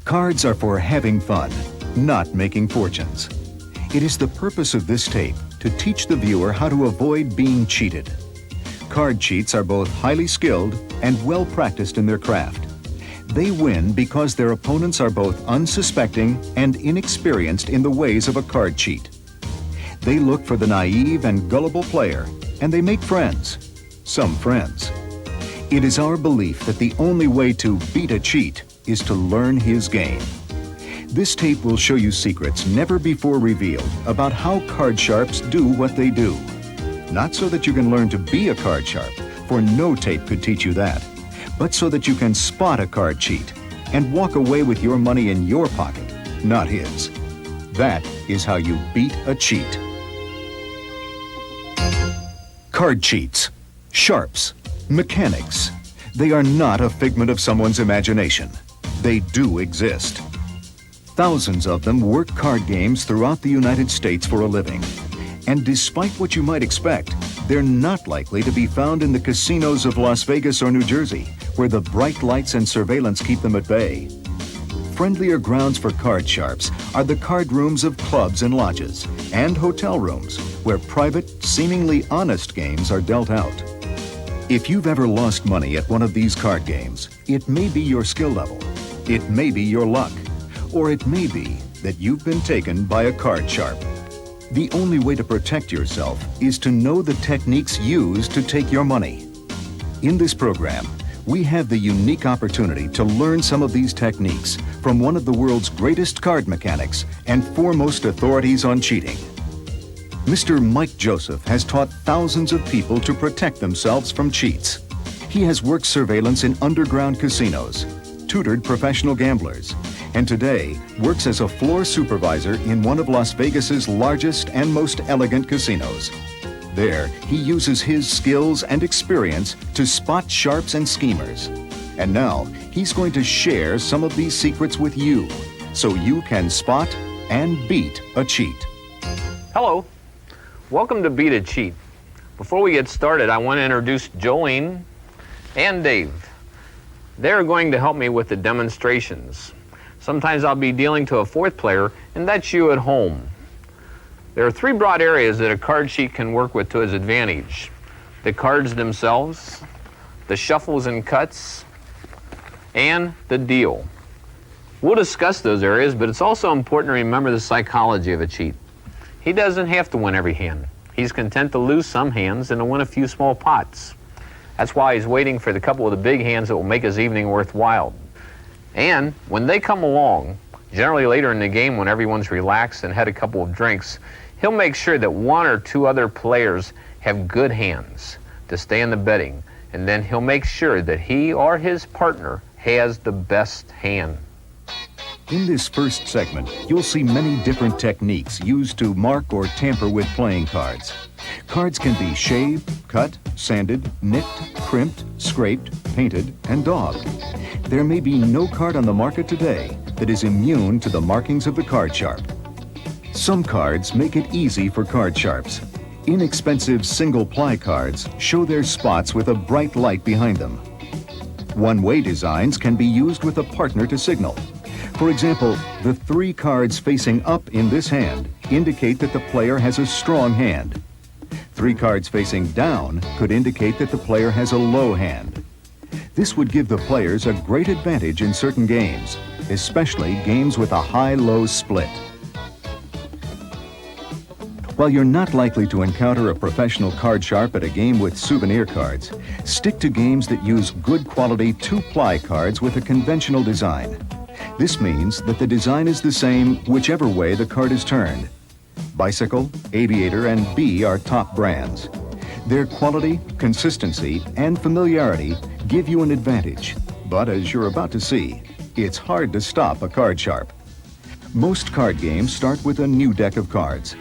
Cards are for having fun, not making fortunes. It is the purpose of this tape to teach the viewer how to avoid being cheated. Card cheats are both highly skilled and well practiced in their craft. They win because their opponents are both unsuspecting and inexperienced in the ways of a card cheat. They look for the naive and gullible player, and they make friends. Some friends. It is our belief that the only way to beat a cheat is to learn his game. This tape will show you secrets never before revealed about how card sharps do what they do. Not so that you can learn to be a card sharp, for no tape could teach you that, but so that you can spot a card cheat and walk away with your money in your pocket, not his. That is how you beat a cheat. Card cheats, sharps, mechanics. They are not a figment of someone's imagination. They do exist. Thousands of them work card games throughout the United States for a living. And despite what you might expect, they're not likely to be found in the casinos of Las Vegas or New Jersey, where the bright lights and surveillance keep them at bay. Friendlier grounds for card sharps are the card rooms of clubs and lodges, and hotel rooms, where private, seemingly honest games are dealt out. If you've ever lost money at one of these card games, it may be your skill level, it may be your luck, or it may be that you've been taken by a card sharp. The only way to protect yourself is to know the techniques used to take your money. In this program, we have the unique opportunity to learn some of these techniques from one of the world's greatest card mechanics and foremost authorities on cheating. Mr. Mike Joseph has taught thousands of people to protect themselves from cheats. He has worked surveillance in underground casinos, tutored professional gamblers, and today works as a floor supervisor in one of Las Vegas's largest and most elegant casinos. There, he uses his skills and experience to spot sharps and schemers. And now, he's going to share some of these secrets with you, so you can spot and beat a cheat. Hello, welcome to Beat a Cheat. Before we get started, I want to introduce Jolene and Dave. They're going to help me with the demonstrations. Sometimes I'll be dealing to a fourth player, and that's you at home. There are three broad areas that a card cheat can work with to his advantage: the cards themselves, the shuffles and cuts, and the deal. We'll discuss those areas, but it's also important to remember the psychology of a cheat. He doesn't have to win every hand. He's content to lose some hands and to win a few small pots. That's why he's waiting for the couple of the big hands that will make his evening worthwhile. And when they come along, generally later in the game when everyone's relaxed and had a couple of drinks, he'll make sure that one or two other players have good hands to stay in the betting, and then he'll make sure that he or his partner has the best hand. In this first segment, you'll see many different techniques used to mark or tamper with playing cards. Cards can be shaved, cut, sanded, nicked, crimped, scraped, painted, and daubed. There may be no card on the market today that is immune to the markings of the card sharp. Some cards make it easy for card sharps. Inexpensive single-ply cards show their spots with a bright light behind them. One-way designs can be used with a partner to signal. For example, the three cards facing up in this hand indicate that the player has a strong hand. Three cards facing down could indicate that the player has a low hand. This would give the players a great advantage in certain games, especially games with a high-low split. While you're not likely to encounter a professional card sharp at a game with souvenir cards, stick to games that use good quality two-ply cards with a conventional design. This means that the design is the same whichever way the card is turned. Bicycle, Aviator, and B are top brands. Their quality, consistency, and familiarity give you an advantage. But as you're about to see, it's hard to stop a card sharp. Most card games start with a new deck of cards.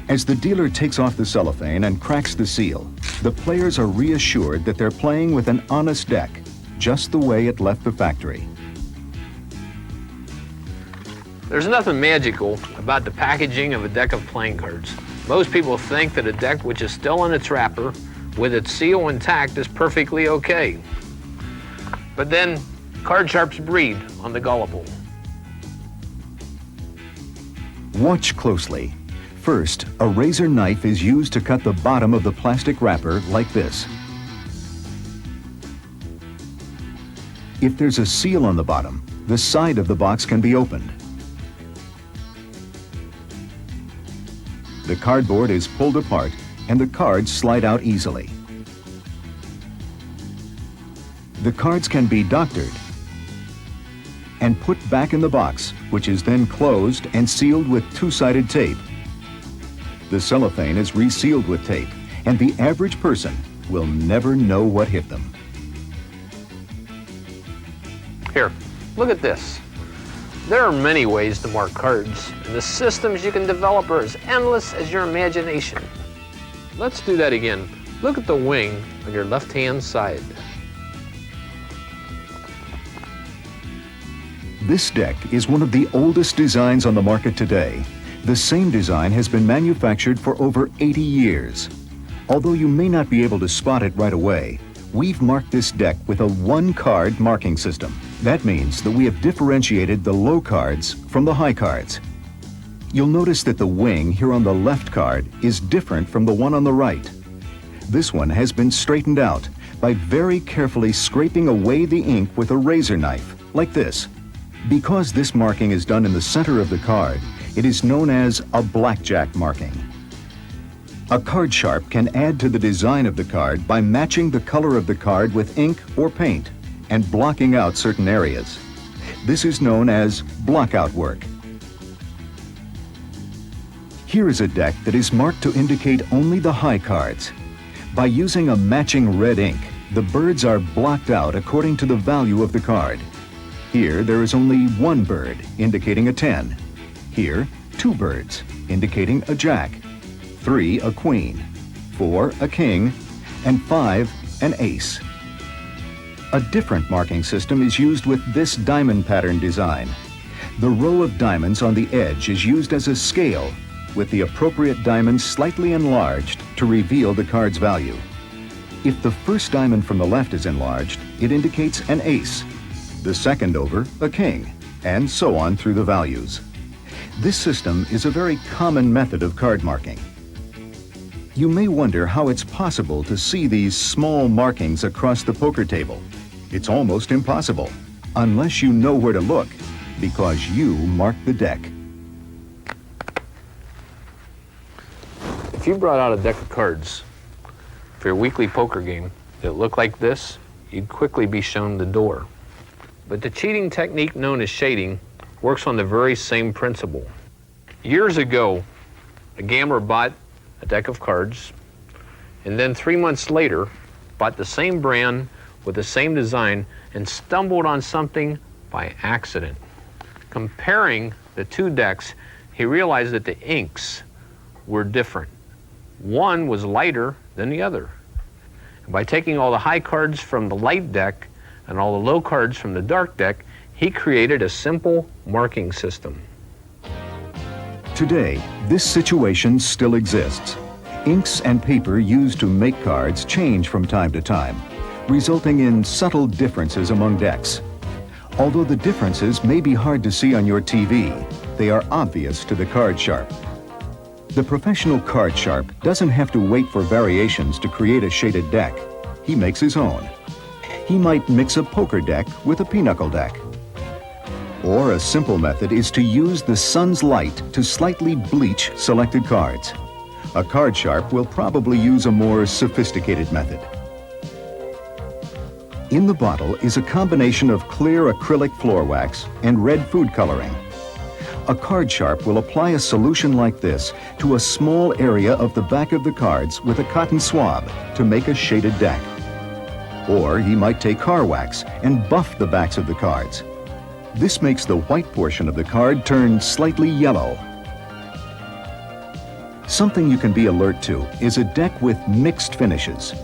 As the dealer takes off the cellophane and cracks the seal, the players are reassured that they're playing with an honest deck, just the way it left the factory. There's nothing magical about the packaging of a deck of playing cards. Most people think that a deck which is still in its wrapper, with its seal intact, is perfectly okay. But then, card sharps breed on the gullible. Watch closely. First, a razor knife is used to cut the bottom of the plastic wrapper like this. If there's a seal on the bottom, the side of the box can be opened. The cardboard is pulled apart and the cards slide out easily. The cards can be doctored and put back in the box, which is then closed and sealed with two-sided tape. The cellophane is resealed with tape, and the average person will never know what hit them. Here, look at this. There are many ways to mark cards, and the systems you can develop are as endless as your imagination. Let's do that again. Look at the wing on your left-hand side. This deck is one of the oldest designs on the market today. The same design has been manufactured for over 80 years. Although you may not be able to spot it right away, we've marked this deck with a one-card marking system. That means that we have differentiated the low cards from the high cards. You'll notice that the wing here on the left card is different from the one on the right. This one has been straightened out by very carefully scraping away the ink with a razor knife, like this. Because this marking is done in the center of the card, it is known as a blackjack marking. A card sharp can add to the design of the card by matching the color of the card with ink or paint and blocking out certain areas. This is known as blockout work. Here is a deck that is marked to indicate only the high cards. By using a matching red ink, the birds are blocked out according to the value of the card. Here, there is only one bird, indicating a 10. Here, two birds, indicating a jack. 3, a queen. 4, a king. And 5, an ace. A different marking system is used with this diamond pattern design. The row of diamonds on the edge is used as a scale, with the appropriate diamond slightly enlarged to reveal the card's value. If the first diamond from the left is enlarged, it indicates an ace. The second over, a king, and so on through the values. This system is a very common method of card marking. You may wonder how it's possible to see these small markings across the poker table. It's almost impossible, unless you know where to look, because you marked the deck. If you brought out a deck of cards for your weekly poker game that looked like this, you'd quickly be shown the door. But the cheating technique known as shading works on the very same principle. Years ago, a gambler bought a deck of cards, and then 3 months later, bought the same brand with the same design and stumbled on something by accident. Comparing the two decks, he realized that the inks were different. One was lighter than the other. And by taking all the high cards from the light deck and all the low cards from the dark deck, he created a simple marking system. Today, this situation still exists. Inks and paper used to make cards change from time to time, resulting in subtle differences among decks. Although the differences may be hard to see on your TV, they are obvious to the card sharp. The professional card sharp doesn't have to wait for variations to create a shaded deck. He makes his own. He might mix a poker deck with a pinochle deck. Or a simple method is to use the sun's light to slightly bleach selected cards. A card sharp will probably use a more sophisticated method. In the bottle is a combination of clear acrylic floor wax and red food coloring. A card sharp will apply a solution like this to a small area of the back of the cards with a cotton swab to make a shaded deck. Or he might take car wax and buff the backs of the cards. This makes the white portion of the card turn slightly yellow. Something you can be alert to is a deck with mixed finishes.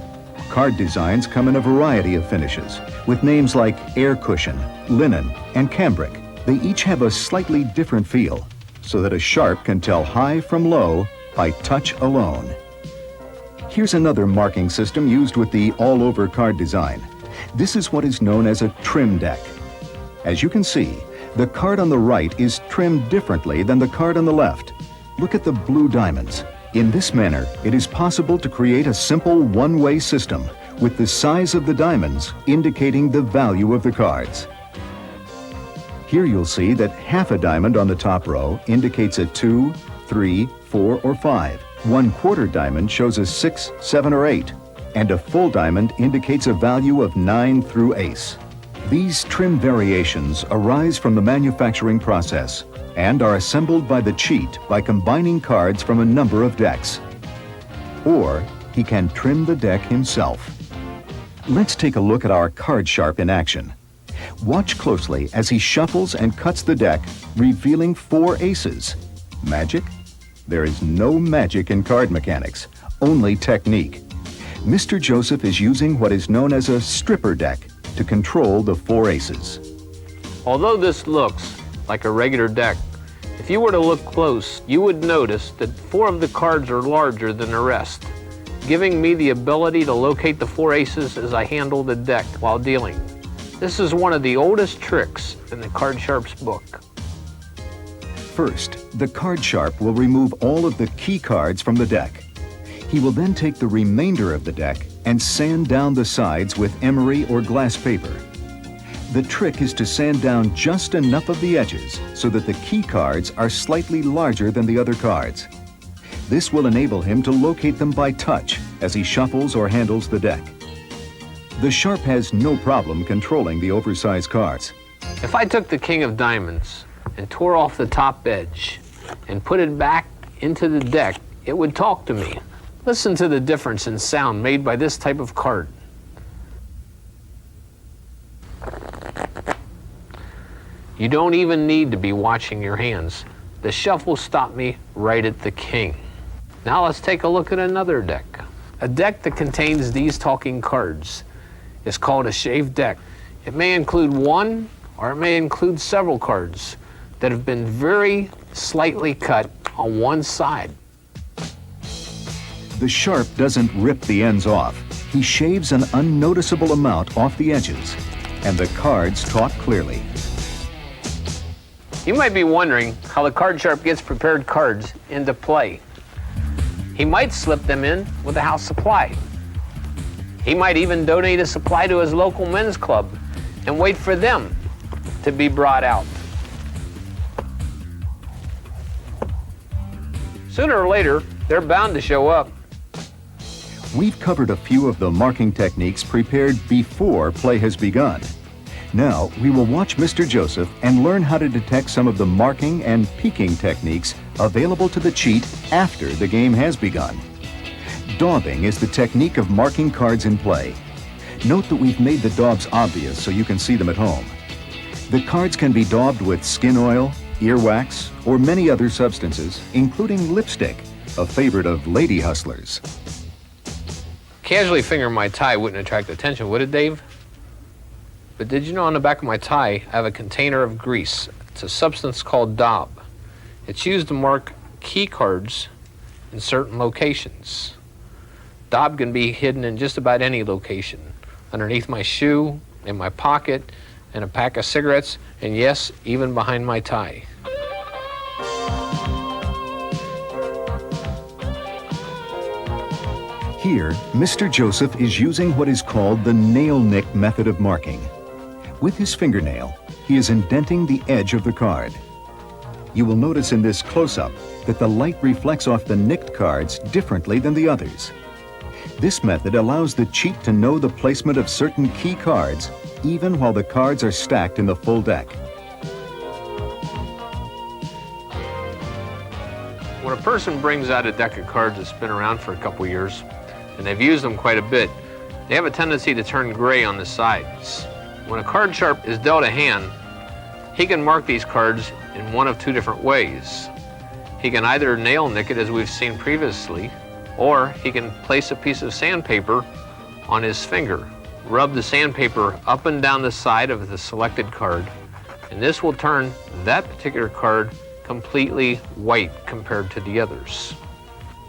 Card designs come in a variety of finishes, with names like air cushion, linen, and cambric. They each have a slightly different feel, so that a sharp can tell high from low by touch alone. Here's another marking system used with the all-over card design. This is what is known as a trim deck. As you can see, The card on the right is trimmed differently than the card on the left. Look at the blue diamonds. In this manner, it is possible to create a simple one-way system with the size of the diamonds indicating the value of the cards. Here you'll see that half a diamond on the top row indicates a 2, 3, 4, or 5. 1/4 diamond shows a 6, 7, or 8, and a full diamond indicates a value of 9 through ace. These trim variations arise from the manufacturing process and are assembled by the cheat by combining cards from a number of decks. Or he can trim the deck himself. Let's take a look at our card sharp in action. Watch closely as he shuffles and cuts the deck, revealing 4 aces. Magic? There is no magic in card mechanics, only technique. Mr. Joseph is using what is known as a stripper deck to control the 4 aces. Although this looks like a regular deck, if you were to look close, you would notice that 4 of the cards are larger than the rest, giving me the ability to locate the 4 aces as I handle the deck while dealing. This is one of the oldest tricks in the Card Sharp's book. First, the card sharp will remove all of the key cards from the deck. He will then take the remainder of the deck and sand down the sides with emery or glass paper. The trick is to sand down just enough of the edges so that the key cards are slightly larger than the other cards. This will enable him to locate them by touch as he shuffles or handles the deck. The sharp has no problem controlling the oversized cards. If I took the King of Diamonds and tore off the top edge and put it back into the deck, it would talk to me. Listen to the difference in sound made by this type of card. You don't even need to be watching your hands. The shuffle stopped me right at the king. Now let's take a look at another deck. A deck that contains these talking cards is called a shaved deck. It may include one or it may include several cards that have been very slightly cut on one side. The sharp doesn't rip the ends off. He shaves an unnoticeable amount off the edges, and the cards talk clearly. You might be wondering how the Card Sharp gets prepared cards into play. He might slip them in with a house supply. He might even donate a supply to his local men's club and wait for them to be brought out. Sooner or later, they're bound to show up. We've covered a few of the marking techniques prepared before play has begun. Now, we will watch Mr. Joseph and learn how to detect some of the marking and peeking techniques available to the cheat after the game has begun. Daubing is the technique of marking cards in play. Note that we've made the daubs obvious so you can see them at home. The cards can be daubed with skin oil, earwax, or many other substances, including lipstick, a favorite of lady hustlers. Casually fingering my tie wouldn't attract attention, would it, Dave? But did you know on the back of my tie I have a container of grease? It's a substance called daub. It's used to mark key cards in certain locations. Daub can be hidden in just about any location. Underneath my shoe, in my pocket, in a pack of cigarettes, and yes, even behind my tie. Here, Mr. Joseph is using what is called the nail nick method of marking. With his fingernail, he is indenting the edge of the card. You will notice in this close-up that the light reflects off the nicked cards differently than the others. This method allows the cheat to know the placement of certain key cards even while the cards are stacked in the full deck. When a person brings out a deck of cards that's been around for a couple years, and they've used them quite a bit, they have a tendency to turn gray on the sides. When a card sharp is dealt a hand, he can mark these cards in one of two different ways. He can either nail nick it as we've seen previously, or he can place a piece of sandpaper on his finger. Rub the sandpaper up and down the side of the selected card, and this will turn that particular card completely white compared to the others.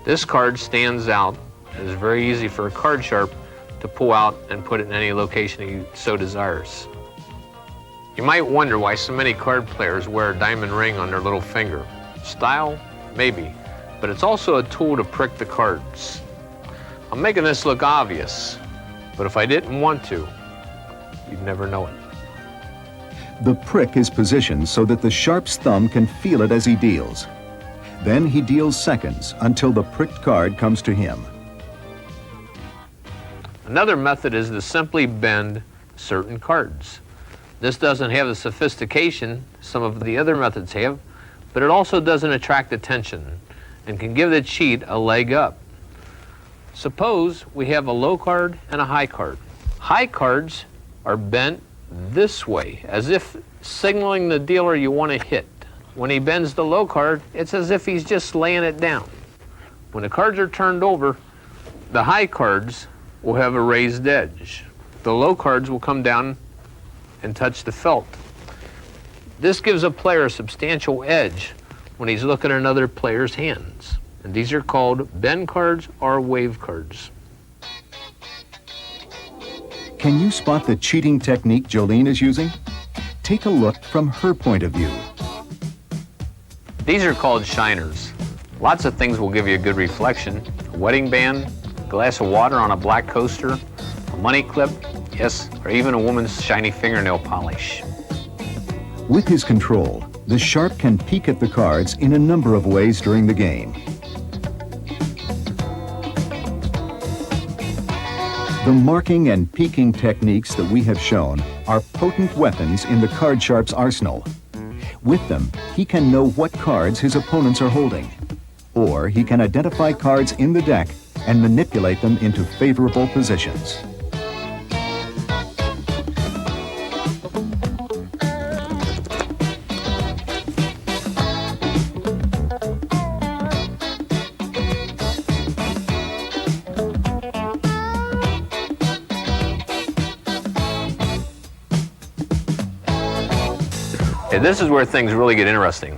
This card stands out and is very easy for a card sharp to pull out and put it in any location he so desires. You might wonder why so many card players wear a diamond ring on their little finger. Style? Maybe, but it's also a tool to prick the cards. I'm making this look obvious, but if I didn't want to, you'd never know it. The prick is positioned so that the sharp's thumb can feel it as he deals. Then he deals seconds until the pricked card comes to him. Another method is to simply bend certain cards. This doesn't have the sophistication some of the other methods have, but it also doesn't attract attention and can give the cheat a leg up. Suppose we have a low card and a high card. High cards are bent this way, as if signaling the dealer you want to hit. When he bends the low card, it's as if he's just laying it down. When the cards are turned over, the high cards will have a raised edge. The low cards will come down and touch the felt. This gives a player a substantial edge when he's looking at another player's hands. And these are called bend cards or wave cards. Can you spot the cheating technique Jolene is using? Take a look from her point of view. These are called shiners. Lots of things will give you a good reflection. A wedding band, a glass of water on a black coaster, a money clip, yes, or even a woman's shiny fingernail polish. With his control, the sharp can peek at the cards in a number of ways during the game. The marking and peeking techniques that we have shown are potent weapons in the card sharp's arsenal. With them, he can know what cards his opponents are holding, or he can identify cards in the deck and manipulate them into favorable positions. This is where things really get interesting.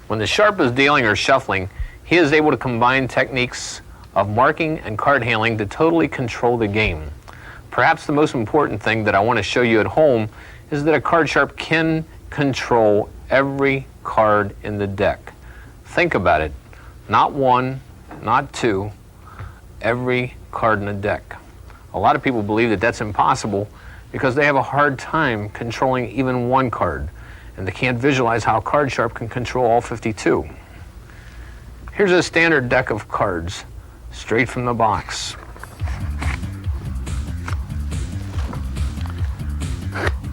When the sharp is dealing or shuffling, he is able to combine techniques of marking and card handling to totally control the game. Perhaps the most important thing that I want to show you at home is that a card sharp can control every card in the deck. Think about it. Not one, not two, every card in the deck. A lot of people believe that that's impossible because they have a hard time controlling even one card, and they can't visualize how a card sharp can control all 52. Here's a standard deck of cards, straight from the box.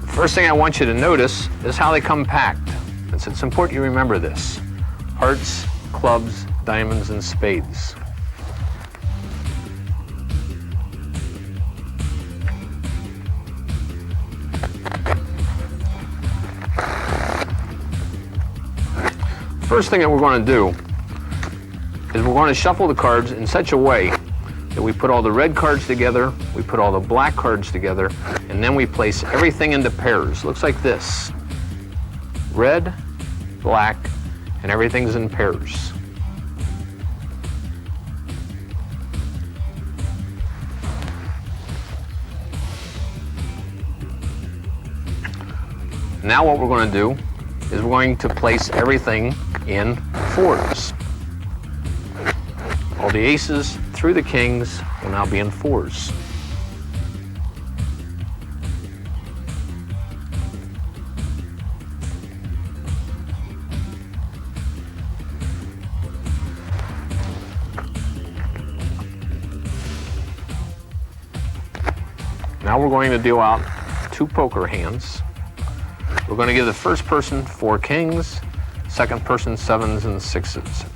First thing I want you to notice is how they come packed. And so it's important you remember this. Hearts, clubs, diamonds, and spades. First thing that we're going to do is we're going to shuffle the cards in such a way that we put all the red cards together, we put all the black cards together, and then we place everything into pairs. Looks like this. Red, black, and everything's in pairs. Now what we're going to do is we're going to place everything in fours. All the aces through the kings will now be in fours. Now we're going to deal out two poker hands. We're going to give the first person 4 kings, second person 7s and 6s.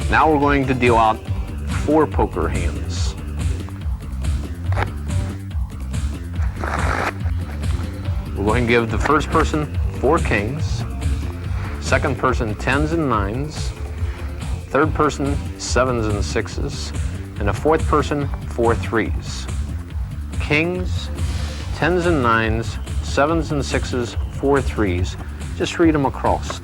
Now we're going to deal out 4 poker hands. We're going to give the first person 4 kings, second person 10s and 9s, third person 7s and 6s, and the fourth person 4 3s. Kings, 10s and 9s, 7s and 6s, 4 3s. just read them across.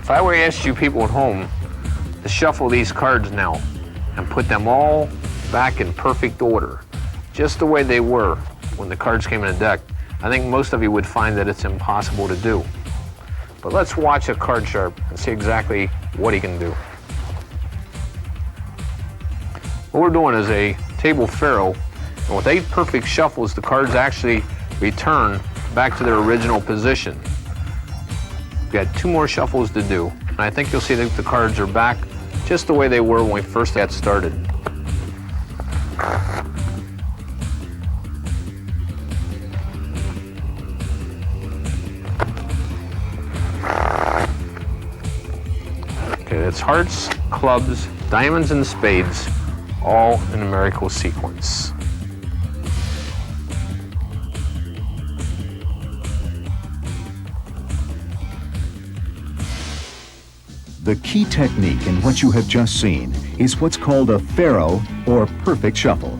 If I were to ask you people at home to shuffle these cards now and put them all back in perfect order, just the way they were when the cards came in a deck, I think most of you would find that it's impossible to do. But let's watch a card sharp and see exactly what he can do. What we're doing is a table faro, and with 8 perfect shuffles, the cards actually return back to their original position. We've got 2 more shuffles to do, and I think you'll see that the cards are back just the way they were when we first got started. Okay, that's hearts, clubs, diamonds, and spades, all in a miracle sequence. The key technique in what you have just seen is what's called a faro, or perfect shuffle.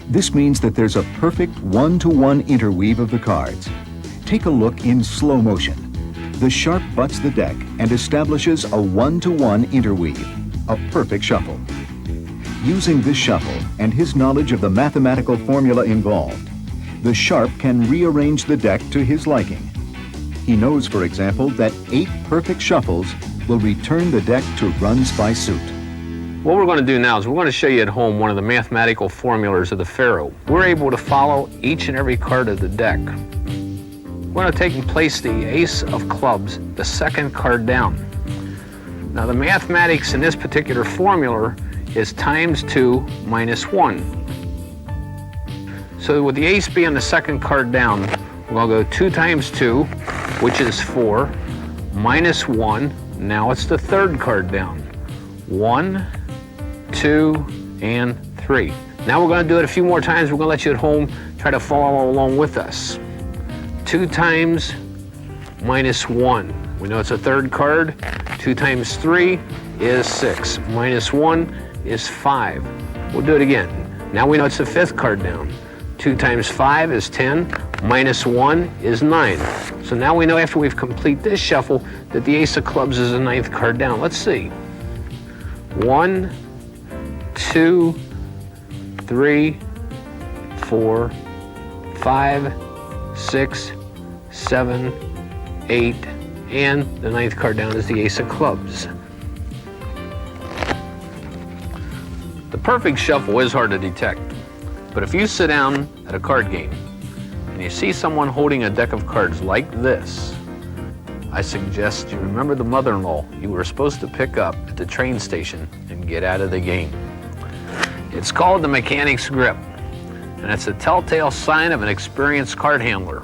This means that there's a perfect one-to-one interweave of the cards. Take a look in slow motion. The sharp butts the deck and establishes a one-to-one interweave, a perfect shuffle. Using this shuffle and his knowledge of the mathematical formula involved, the sharp can rearrange the deck to his liking. He knows, for example, that 8 perfect shuffles will return the deck to runs by suit. What we're going to do now is we're going to show you at home one of the mathematical formulas of the faro. We're able to follow each and every card of the deck. We're going to take and place the ace of clubs, the second card down. Now the mathematics in this particular formula is times 2 minus 1. So with the ace being the second card down, we're going to go 2 times 2, which is 4, minus 1. Now it's the third card down. 1, 2, and 3. Now we're going to do it a few more times. We're going to let you at home try to follow along with us. 2 times minus 1. We know it's a third card. 2 times 3 is 6. Minus 1 is 5. We'll do it again. Now we know it's the fifth card down. 2 times 5 is 10. Minus 1 is 9. So now we know after we've completed this shuffle that the ace of clubs is the 9th card down. Let's see. 1, 2, 3, 4, 5, 6, 7, 8, and the 9th card down is the ace of clubs. The perfect shuffle is hard to detect, but if you sit down at a card game and you see someone holding a deck of cards like this, I suggest you remember the mother-in-law you were supposed to pick up at the train station and get out of the game. It's called the mechanic's grip, and it's a telltale sign of an experienced card handler.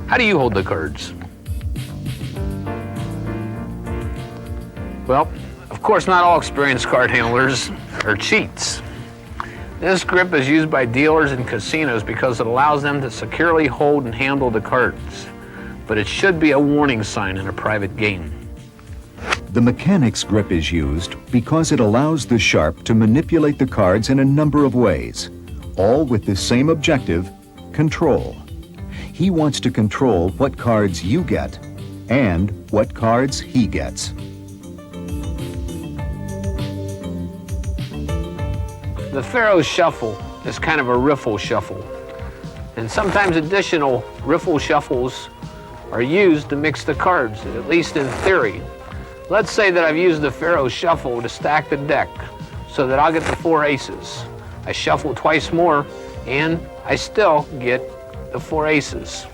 How do you hold the cards? Well, of course, not all experienced card handlers are cheats. This grip is used by dealers and casinos because it allows them to securely hold and handle the cards. But it should be a warning sign in a private game. The mechanic's grip is used because it allows the sharp to manipulate the cards in a number of ways, all with the same objective, control. He wants to control what cards you get and what cards he gets. The faro shuffle is kind of a riffle shuffle, and sometimes additional riffle shuffles are used to mix the cards, at least in theory. Let's say that I've used the faro shuffle to stack the deck so that I'll get the 4 aces. I shuffle twice more and I still get the 4 aces.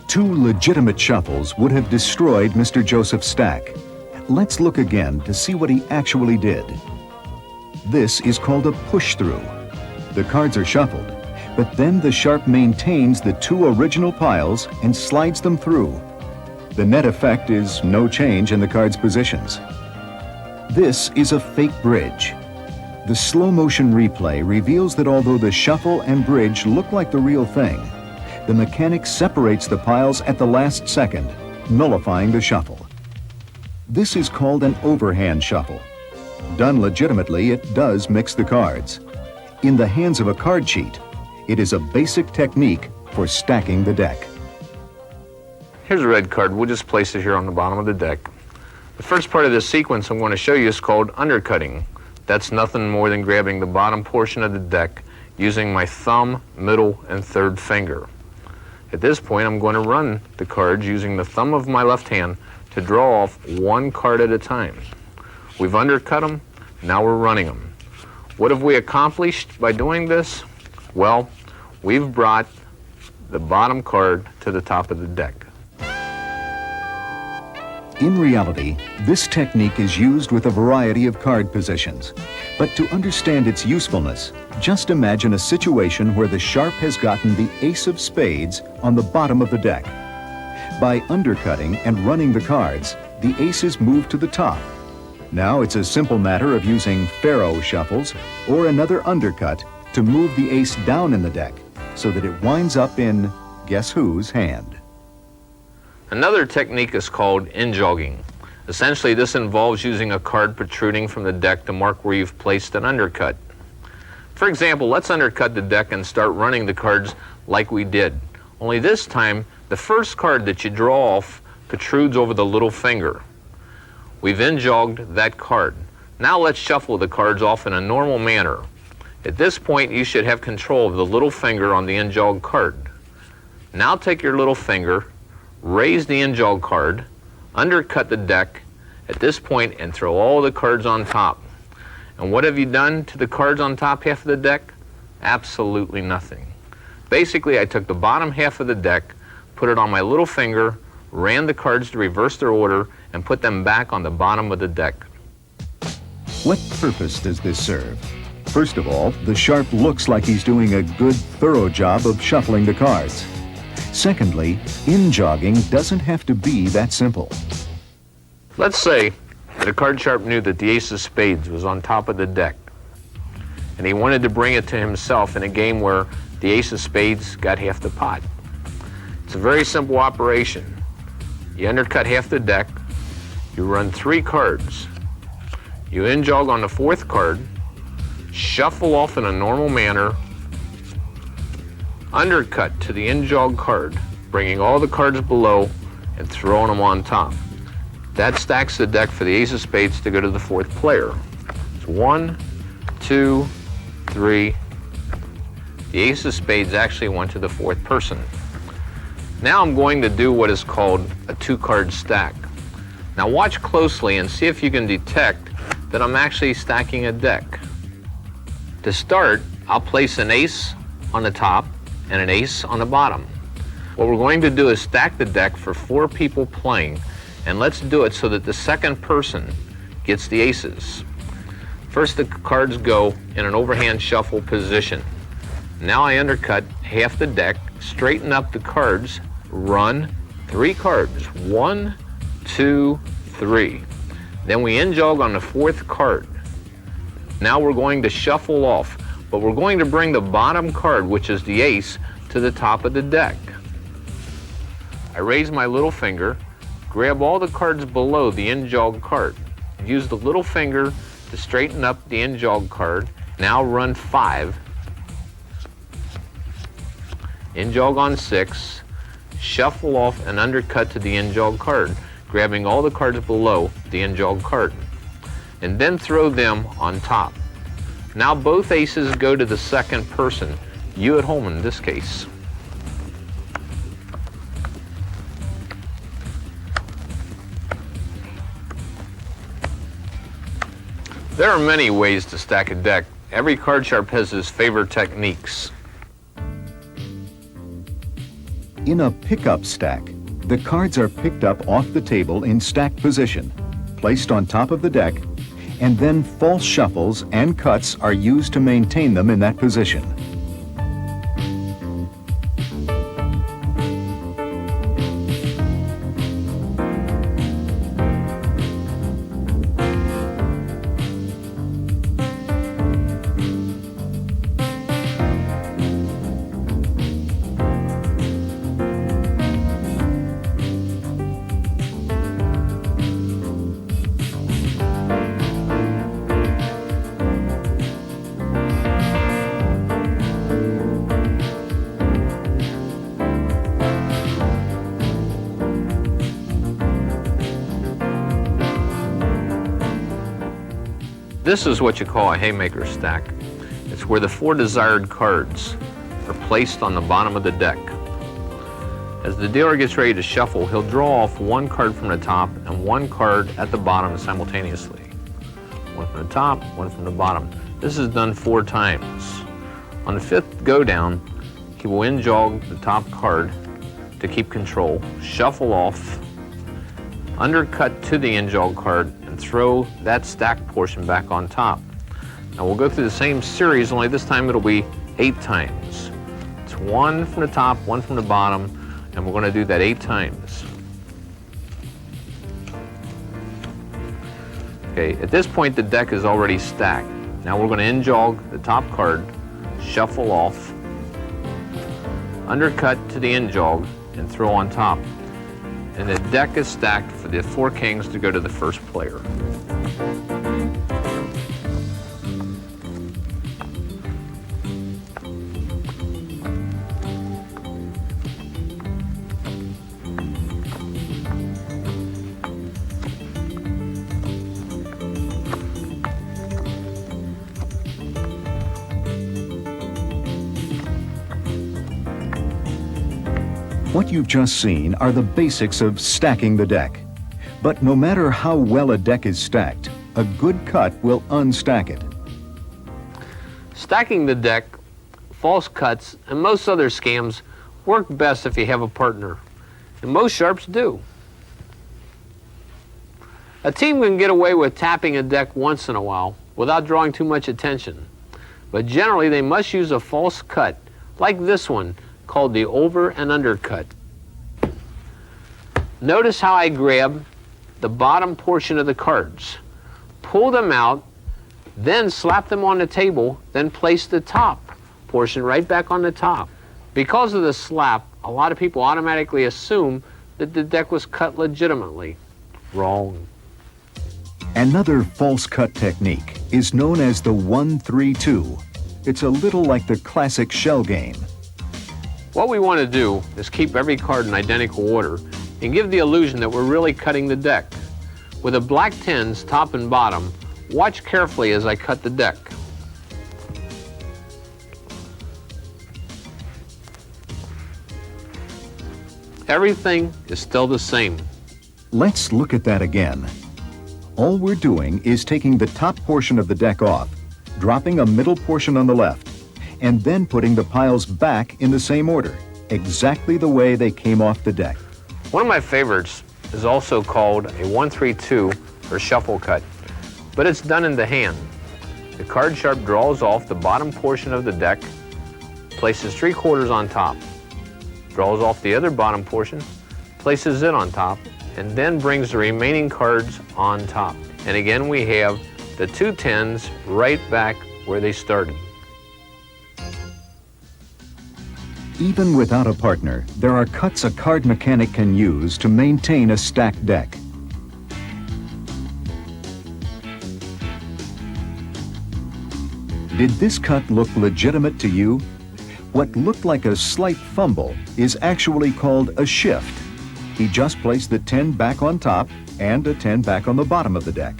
2 legitimate shuffles would have destroyed Mr. Joseph's stack. Let's look again to see what he actually did. This is called a push-through. The cards are shuffled, But then the sharp maintains the two original piles and slides them through. The net effect is no change in the card's positions. This is a fake bridge. The slow-motion replay reveals that although the shuffle and bridge look like the real thing, the mechanic separates the piles at the last second, nullifying the shuffle. This is called an overhand shuffle. Done legitimately, it does mix the cards. In the hands of a card cheat, it is a basic technique for stacking the deck. Here's a red card. We'll just place it here on the bottom of the deck. The first part of this sequence I'm going to show you is called undercutting. That's nothing more than grabbing the bottom portion of the deck using my thumb, middle, and third finger. At this point, I'm going to run the cards using the thumb of my left hand to draw off one card at a time. We've undercut them, now we're running them. What have we accomplished by doing this? Well, we've brought the bottom card to the top of the deck. In reality, this technique is used with a variety of card positions. But to understand its usefulness, just imagine a situation where the sharp has gotten the ace of spades on the bottom of the deck. By undercutting and running the cards, the ace is moved to the top. Now it's a simple matter of using faro shuffles or another undercut to move the ace down in the deck so that it winds up in guess whose hand. Another technique is called in-jogging. Essentially, this involves using a card protruding from the deck to mark where you've placed an undercut. For example, let's undercut the deck and start running the cards like we did. Only this time, the first card that you draw off protrudes over the little finger. We've in-jogged that card. Now let's shuffle the cards off in a normal manner. At this point, you should have control of the little finger on the in-jogged card. Now take your little finger, raise the in-jog card, undercut the deck at this point, and throw all the cards on top. And what have you done to the cards on top half of the deck? Absolutely nothing. Basically, I took the bottom half of the deck, put it on my little finger, ran the cards to reverse their order, and put them back on the bottom of the deck. What purpose does this serve? First of all, the sharp looks like he's doing a good, thorough job of shuffling the cards. Secondly, in-jogging doesn't have to be that simple. Let's say that a card sharp knew that the ace of spades was on top of the deck, and he wanted to bring it to himself in a game where the ace of spades got half the pot. It's a very simple operation. You undercut half the deck, you run 3 cards, you in-jog on the 4th card, shuffle off in a normal manner, undercut to the in-jog card, bringing all the cards below and throwing them on top. That stacks the deck for the ace of spades to go to the 4th player. It's 1, 2, 3. The ace of spades actually went to the 4th person. Now I'm going to do what is called a 2-card stack. Now watch closely and see if you can detect that I'm actually stacking a deck. To start, I'll place an ace on the top and an ace on the bottom. What we're going to do is stack the deck for 4 people playing, and let's do it so that the second person gets the aces. First, the cards go in an overhand shuffle position. Now I undercut half the deck, straighten up the cards, run 3 cards, 1, 2, 3. Then we in-jog on the 4th card. Now we're going to shuffle off, but we're going to bring the bottom card, which is the ace, to the top of the deck. I raise my little finger, grab all the cards below the in-jog card. Use the little finger to straighten up the in-jog card. Now run 5. In-jog on 6, shuffle off and undercut to the in-jog card, grabbing all the cards below the in-jog card, and then throw them on top. Now both aces go to the second person, you at home in this case. There are many ways to stack a deck. Every card sharp has his favorite techniques. In a pickup stack, the cards are picked up off the table in stack position, placed on top of the deck, and then false shuffles and cuts are used to maintain them in that position. This is what you call a haymaker stack. It's where the 4 desired cards are placed on the bottom of the deck. As the dealer gets ready to shuffle, he'll draw off 1 card from the top and 1 card at the bottom simultaneously. 1 from the top, 1 from the bottom. This is done 4 times. On the 5th go down, he will in-jog the top card to keep control, shuffle off, undercut to the in-jog card, and throw that stacked portion back on top. Now we'll go through the same series, only this time it'll be 8 times. It's 1 from the top, 1 from the bottom, and we're going to do that 8 times. Okay, at this point the deck is already stacked. Now we're going to in-jog the top card, shuffle off, undercut to the in-jog, and throw on top. And the deck is stacked for the 4 kings to go to the first player. What you've just seen are the basics of stacking the deck. But no matter how well a deck is stacked, a good cut will unstack it. Stacking the deck, false cuts, and most other scams work best if you have a partner, and most sharps do. A team can get away with tapping a deck once in a while without drawing too much attention, but generally they must use a false cut, like this one, called the over and undercut. Notice how I grab the bottom portion of the cards, pull them out, then slap them on the table, then place the top portion right back on the top. Because of the slap, a lot of people automatically assume that the deck was cut legitimately. Wrong. Another false cut technique is known as the 1-3-2. It's a little like the classic shell game. What we want to do is keep every card in identical order and give the illusion that we're really cutting the deck. With the black 10s top and bottom, watch carefully as I cut the deck. Everything is still the same. Let's look at that again. All we're doing is taking the top portion of the deck off, dropping a middle portion on the left, and then putting the piles back in the same order, exactly the way they came off the deck. One of my favorites is also called a 1-3-2 or shuffle cut, but it's done in the hand. The card sharp draws off the bottom portion of the deck, places 3/4 on top, draws off the other bottom portion, places it on top, and then brings the remaining cards on top. And again we have the 2 10s right back where they started. Even without a partner, there are cuts a card mechanic can use to maintain a stacked deck. Did this cut look legitimate to you? What looked like a slight fumble is actually called a shift. He just placed the 10 back on top and a 10 back on the bottom of the deck.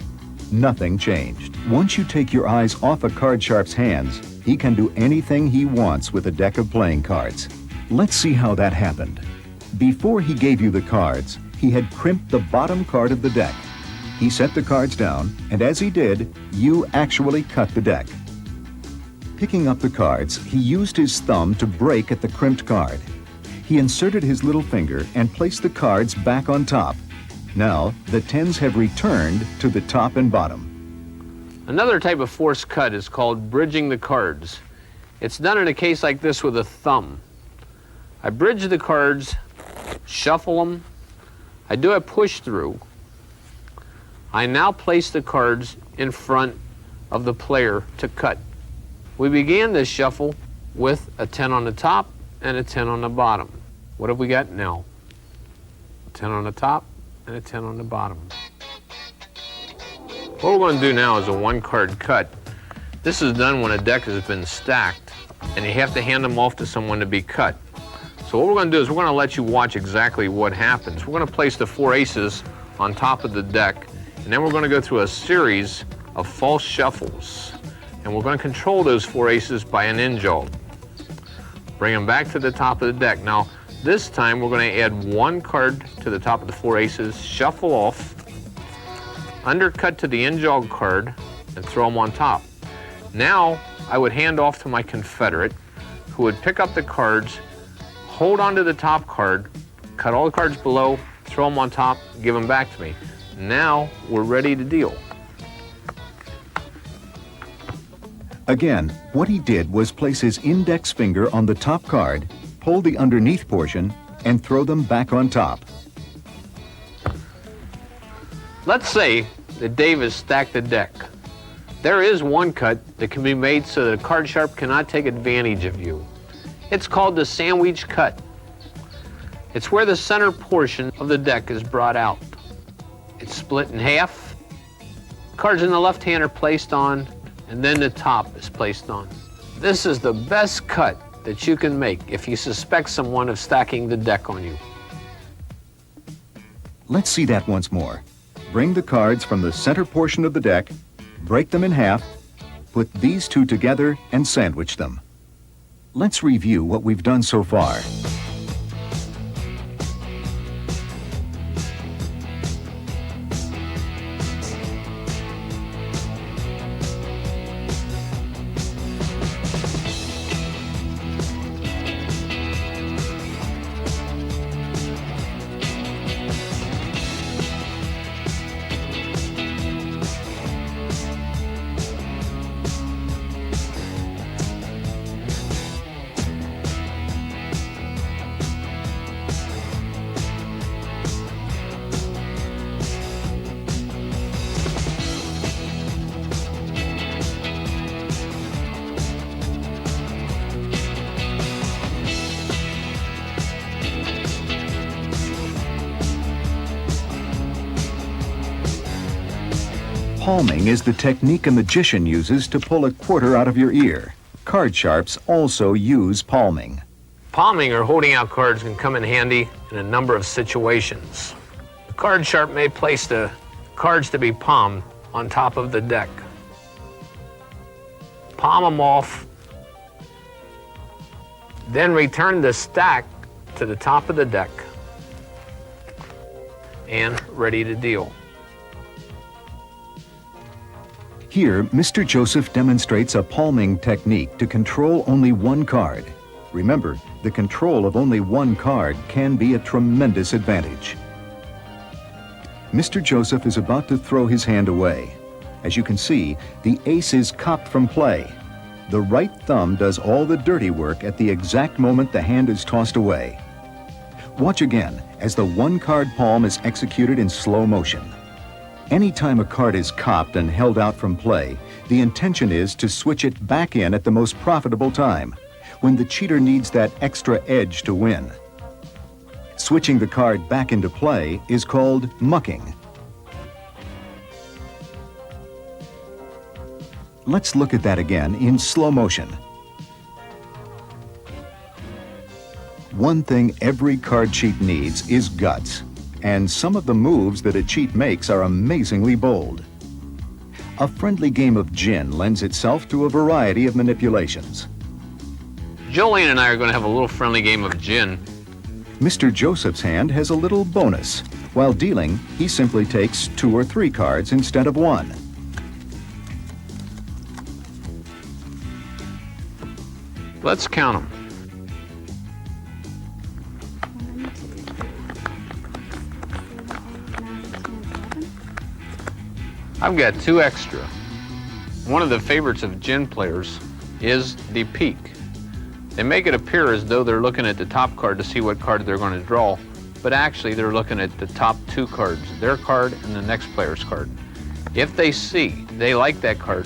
Nothing changed. Once you take your eyes off a card sharp's hands, he can do anything he wants with a deck of playing cards. Let's see how that happened. Before he gave you the cards, he had crimped the bottom card of the deck. He set the cards down, and as he did, you actually cut the deck. Picking up the cards, he used his thumb to break at the crimped card. He inserted his little finger and placed the cards back on top. Now, the 10s have returned to the top and bottom. Another type of forced cut is called bridging the cards. It's done in a case like this with a thumb. I bridge the cards, shuffle them. I do a push through. I now place the cards in front of the player to cut. We began this shuffle with a 10 on the top and a 10 on the bottom. What have we got now? A 10 on the top and a 10 on the bottom. What we're going to do now is a 1-card cut. This is done when a deck has been stacked and you have to hand them off to someone to be cut. So what we're going to do is we're going to let you watch exactly what happens. We're going to place the 4 aces on top of the deck, and then we're going to go through a series of false shuffles. And we're going to control those 4 aces by an in-jog. Bring them back to the top of the deck. Now, this time we're going to add 1 card to the top of the 4 aces, shuffle off, undercut to the in-jog card, and throw them on top. Now, I would hand off to my confederate, who would pick up the cards, hold onto the top card, cut all the cards below, throw them on top, give them back to me. Now, we're ready to deal. Again, what he did was place his index finger on the top card, pull the underneath portion, and throw them back on top. Let's say that Dave has stacked the deck. There is one cut that can be made so that a card sharp cannot take advantage of you. It's called the sandwich cut. It's where the center portion of the deck is brought out. It's split in half. Cards in the left hand are placed on, and then the top is placed on. This is the best cut that you can make if you suspect someone of stacking the deck on you. Let's see that once more. Bring the cards from the center portion of the deck, break them in half, put these 2 together, and sandwich them. Let's review what we've done so far. Palming is the technique a magician uses to pull a quarter out of your ear. Card sharps also use palming. Palming or holding out cards can come in handy in a number of situations. The card sharp may place the cards to be palmed on top of the deck. Palm them off, then return the stack to the top of the deck and ready to deal. Here, Mr. Joseph demonstrates a palming technique to control only 1 card. Remember, the control of only 1 card can be a tremendous advantage. Mr. Joseph is about to throw his hand away. As you can see, the ace is copped from play. The right thumb does all the dirty work at the exact moment the hand is tossed away. Watch again as the 1-card palm is executed in slow motion. Anytime a card is copped and held out from play, the intention is to switch it back in at the most profitable time, when the cheater needs that extra edge to win. Switching the card back into play is called mucking. Let's look at that again in slow motion. One thing every card cheat needs is guts. And some of the moves that a cheat makes are amazingly bold. A friendly game of gin lends itself to a variety of manipulations. Jolene and I are going to have a little friendly game of gin. Mr. Joseph's hand has a little bonus. While dealing, he simply takes 2 or 3 cards instead of 1. Let's count them. I've got 2 extra. One of the favorites of gin players is the peek. They make it appear as though they're looking at the top card to see what card they're going to draw, but actually they're looking at the top 2 cards, their card and the next player's card. If they see they like that card,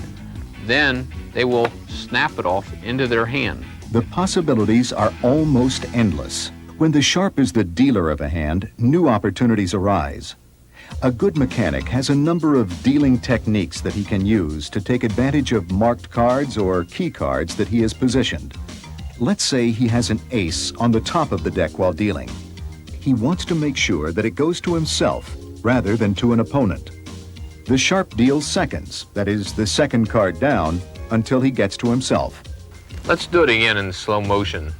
then they will snap it off into their hand. The possibilities are almost endless. When the sharp is the dealer of a hand, new opportunities arise. A good mechanic has a number of dealing techniques that he can use to take advantage of marked cards or key cards that he has positioned. Let's say he has an ace on the top of the deck while dealing. He wants to make sure that it goes to himself rather than to an opponent. The sharp deals seconds, that is, the second card down, until he gets to himself. Let's do it again in slow motion.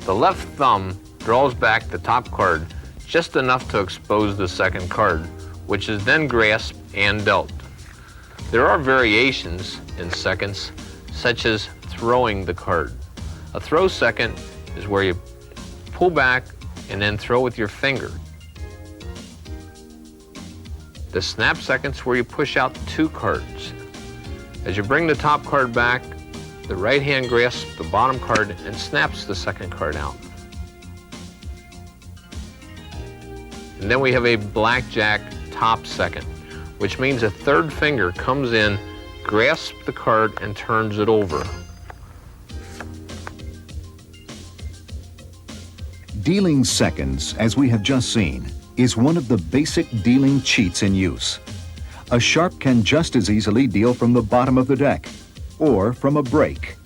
The left thumb draws back the top card just enough to expose the second card, which is then grasped and dealt. There are variations in seconds, such as throwing the card. A throw second is where you pull back and then throw with your finger. The snap second's where you push out two cards. As you bring the top card back, the right hand grasps the bottom card and snaps the second card out. And then we have a blackjack top second, which means a third finger comes in, grasps the card, and turns it over. Dealing seconds, as we have just seen, is one of the basic dealing cheats in use. A sharp can just as easily deal from the bottom of the deck, or from a break.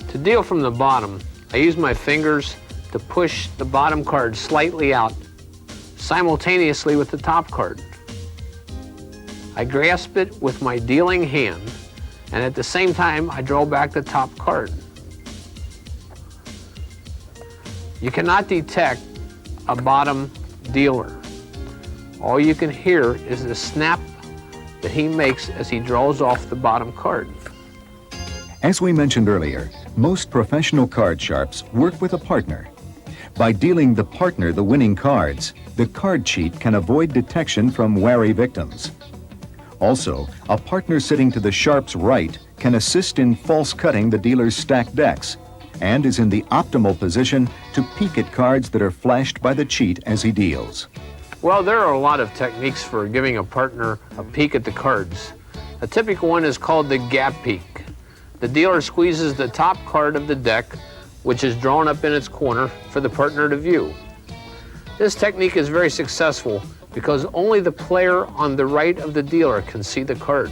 To deal from the bottom, I use my fingers to push the bottom card slightly out, simultaneously with the top card. I grasp it with my dealing hand, and at the same time, I draw back the top card. You cannot detect a bottom dealer. All you can hear is the snap that he makes as he draws off the bottom card. As we mentioned earlier, most professional card sharps work with a partner. By dealing the partner the winning cards, the card cheat can avoid detection from wary victims. Also, a partner sitting to the sharp's right can assist in false cutting the dealer's stacked decks, and is in the optimal position to peek at cards that are flashed by the cheat as he deals. Well, there are a lot of techniques for giving a partner a peek at the cards. A typical one is called the gap peek. The dealer squeezes the top card of the deck, which is drawn up in its corner, for the partner to view. This technique is very successful because only the player on the right of the dealer can see the card.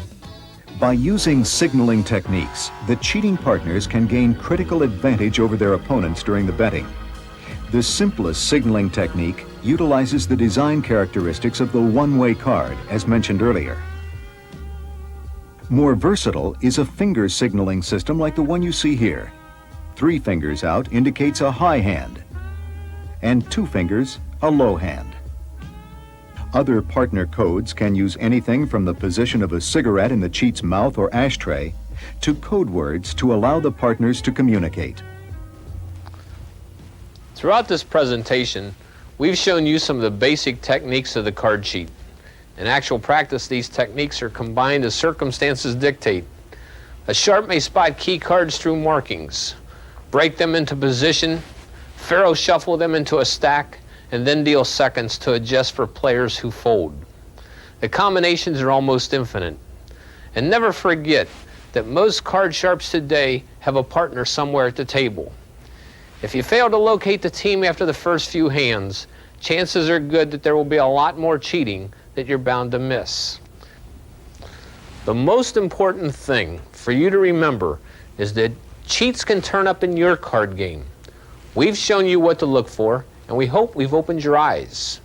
By using signaling techniques, the cheating partners can gain critical advantage over their opponents during the betting. The simplest signaling technique utilizes the design characteristics of the one-way card, as mentioned earlier. More versatile is a finger signaling system like the one you see here. 3 fingers out indicates a high hand, and 2 fingers, a low hand. Other partner codes can use anything from the position of a cigarette in the cheat's mouth or ashtray to code words to allow the partners to communicate. Throughout this presentation, we've shown you some of the basic techniques of the card cheat. In actual practice, these techniques are combined as circumstances dictate. A sharp may spot key cards through markings, break them into position, faro shuffle them into a stack, and then deal seconds to adjust for players who fold. The combinations are almost infinite. And never forget that most card sharps today have a partner somewhere at the table. If you fail to locate the team after the first few hands, chances are good that there will be a lot more cheating that you're bound to miss. The most important thing for you to remember is that cheats can turn up in your card game. We've shown you what to look for, and we hope we've opened your eyes.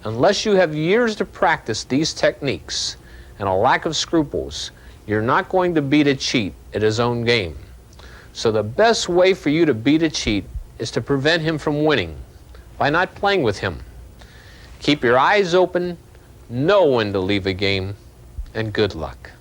Unless you have years to practice these techniques and a lack of scruples, you're not going to beat a cheat at his own game. So the best way for you to beat a cheat is to prevent him from winning by not playing with him. Keep your eyes open, know when to leave a game, and good luck.